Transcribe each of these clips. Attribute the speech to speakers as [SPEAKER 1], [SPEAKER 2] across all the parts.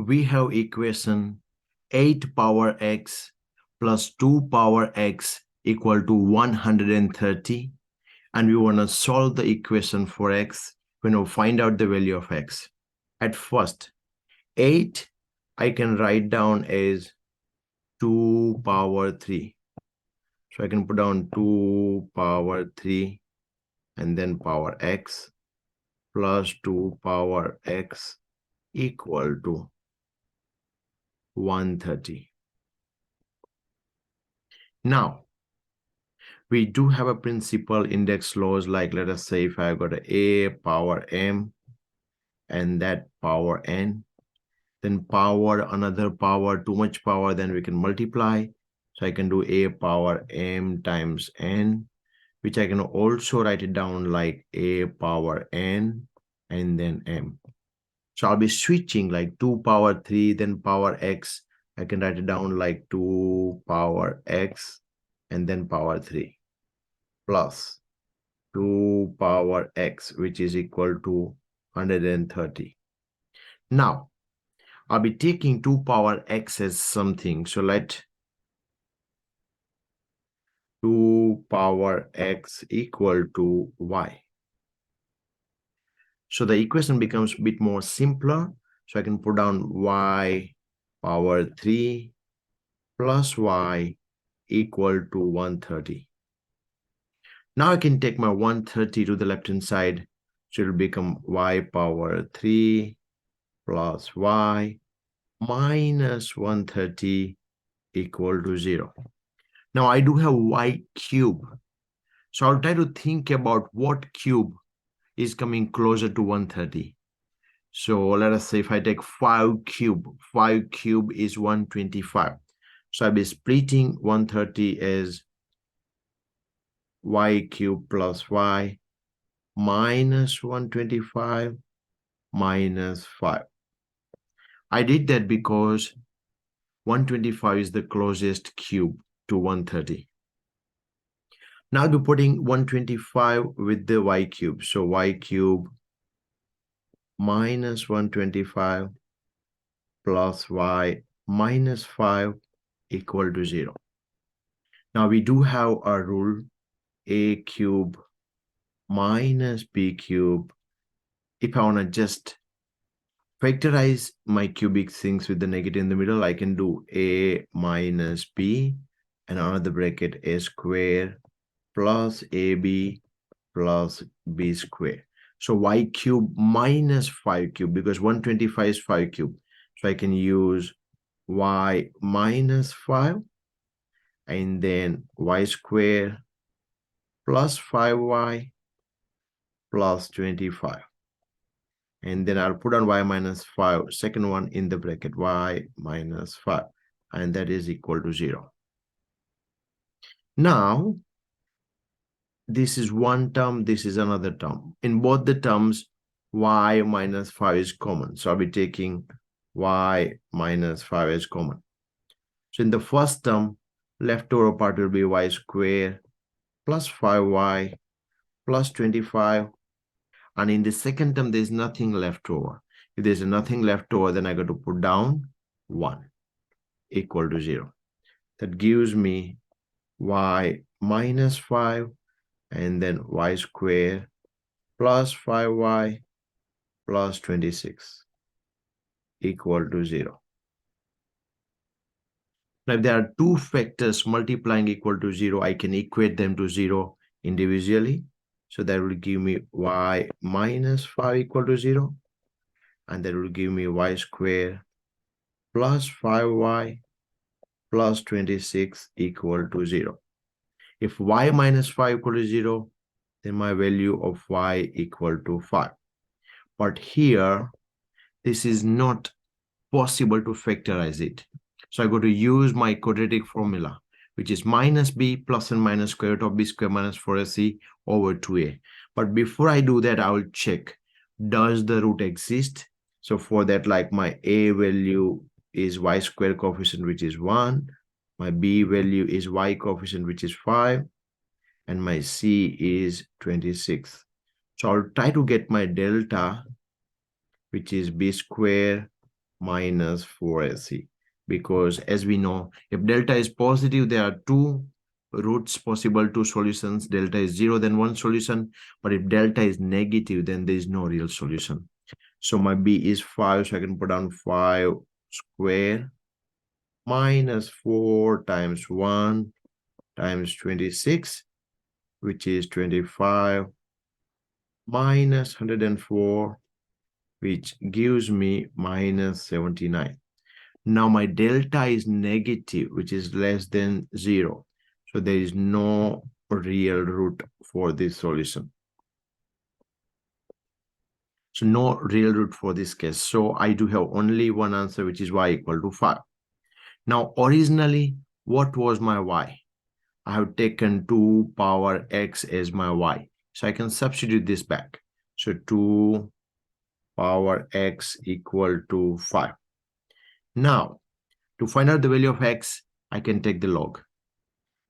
[SPEAKER 1] we have equation 8 power x plus 2 power x equal to 130, and we want to solve the equation for x. We want to find out the value of x. At first, 8 I can write down as 2 power 3. So I can put down 2 power 3 and then power x plus 2 power x equal to 130. Now, we do have a principal index laws, like let us say if I got a power m and that power n, then power, another power, too much power, then we can multiply. So I can do a power m times n, which I can also write it down like a power n and then m. So I'll be switching like 2 power 3, then power x. I can write it down like 2 power x and then power 3 plus 2 power x, which is equal to 130. Now, I'll be taking 2 power x as something. So let 2 power x equal to y. So the equation becomes a bit more simpler. So I can put down y power 3 plus y equal to 130. Now I can take my 130 to the left-hand side. So it will become y power 3 plus y minus 130 equal to 0. Now I do have y cube. So I'll try to think about what cube is coming closer to 130. So let us say if I take 5 cube is 125. So I'll be splitting 130 as y cube plus y minus 125 minus 5. I did that because 125 is the closest cube to 130. Now I'll be putting 125 with the y cube. So y cube minus 125 plus y minus 5 equal to 0. Now we do have a rule, a cube minus b cube. If I want to just factorize my cubic things with the negative in the middle, I can do a minus b and another bracket a square plus ab plus b square. So y cube minus 5 cube, because 125 is 5 cube. So I can use y minus 5 and then y square plus 5y plus 25. And then I'll put on y minus 5, second one in the bracket, y minus 5, and that is equal to 0. Now, this is one term, this is another term. In both the terms, y minus 5 is common. So I'll be taking y minus 5 as common. So in the first term, leftover part will be y square plus 5y plus 25. And in the second term, there's nothing left over. If there's nothing left over, then I got to put down 1 equal to 0. That gives me y minus 5 and then y square plus 5y plus 26 equal to 0. Now, if there are two factors multiplying equal to 0, I can equate them to 0 individually. So that will give me y minus 5 equal to 0. And that will give me y square plus 5y plus 26 equal to 0. If y minus 5 equal to 0, then my value of y equal to 5. But here, this is not possible to factorize it. So I go to use my quadratic formula, which is minus b plus and minus square root of b square minus 4ac over 2a. But before I do that, I will check, does the root exist? So for that, like my a value is y square coefficient, which is 1. My b value is y coefficient, which is 5. And my c is 26. So I'll try to get my delta, which is b square minus 4ac, because as we know, if delta is positive, there are two roots possible, two solutions. Delta is 0, then one solution. But if delta is negative, then there is no real solution. So my b is 5, so I can put down 5 square minus 4 times 1 times 26, which is 25 minus 104, which gives me minus 79. Now my delta is negative, which is less than 0. So there is no real root for this solution. So no real root for this case. So I do have only one answer, which is y equal to 5. Now, originally, what was my y? I have taken 2 power x as my y. So I can substitute this back. So 2 power x equal to 5. Now, to find out the value of x, I can take the log.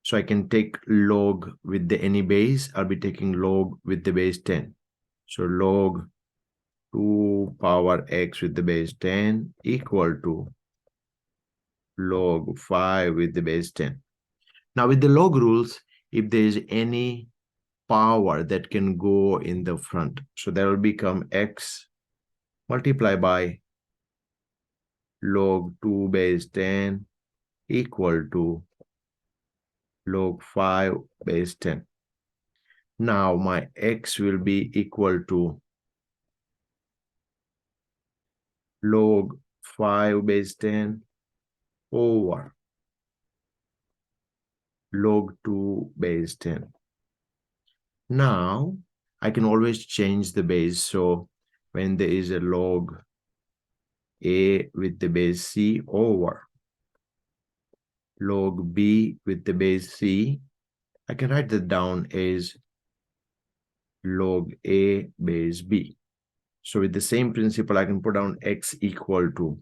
[SPEAKER 1] So I can take log with the any base. I'll be taking log with the base 10. So log 2 power x with the base 10 equal to log 5 with the base 10. Now with the log rules, if there is any power that can go in the front, so that will become x multiplied by log 2 base 10 equal to log 5 base 10. Now my x will be equal to log 5 base 10 over log 2 base 10. Now I can always change the base. So when there is a log a with the base c over log b with the base c, I can write that down as log a base b. So with the same principle, I can put down x equal to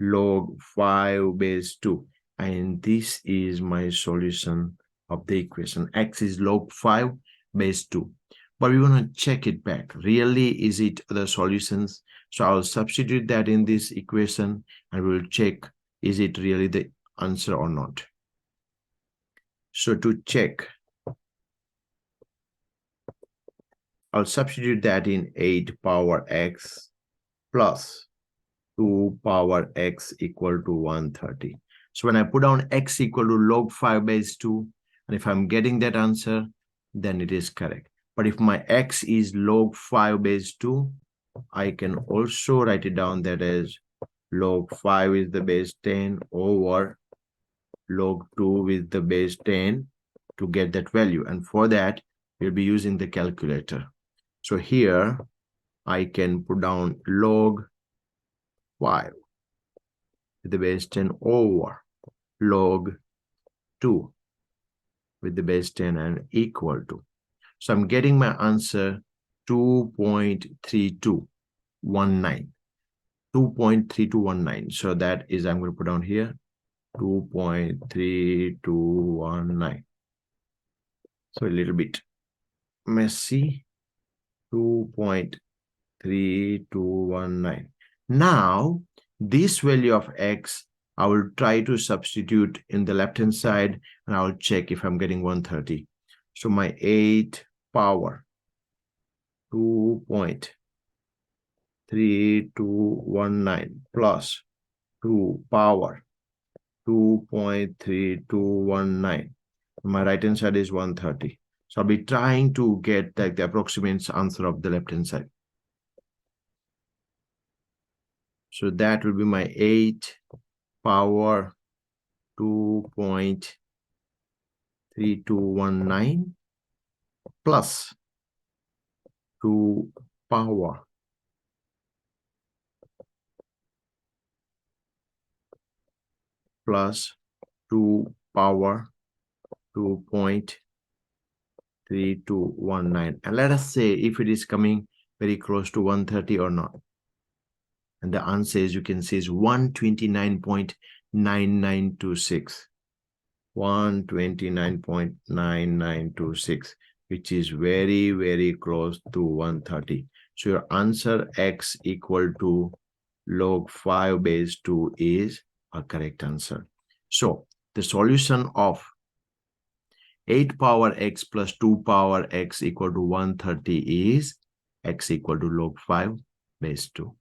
[SPEAKER 1] log 5 base 2. And this is my solution of the equation. X is log 5 base 2. But we want to check it back. Really, is it the solutions? So I'll substitute that in this equation and we'll check, is it really the answer or not? So to check, I'll substitute that in 8 power x plus 2 power x equal to 130. So when I put down x equal to log 5 base 2, and if I'm getting that answer, then it is correct. But if my x is log 5 base 2, I can also write it down that as log 5 is the base 10 over log 2 is the base 10 to get that value. And for that, we'll be using the calculator. So here, I can put down log 5 with the base 10 over log 2 with the base 10 and equal to. So I'm getting my answer 2.3219. 2.3219. So that is, I'm going to put down here 2.3219. So a little bit messy. 2.3219. Now, this value of x, I will try to substitute in the left-hand side, and I will check if I'm getting 130. So my 8 power 2.3219 plus 2 power 2.3219. My right-hand side is 130. So I'll be trying to get like the approximate answer of the left-hand side. So that will be my 8 power 2.3219 plus 2 power plus 2 power 2.3219. And let us say if it is coming very close to 130 or not. And the answer, as you can see, is 129.9926. 129.9926, which is very close to 130. So your answer x equal to log 5 base 2 is a correct answer. So the solution of 8 power x plus 2 power x equal to 130 is x equal to log 5 base 2.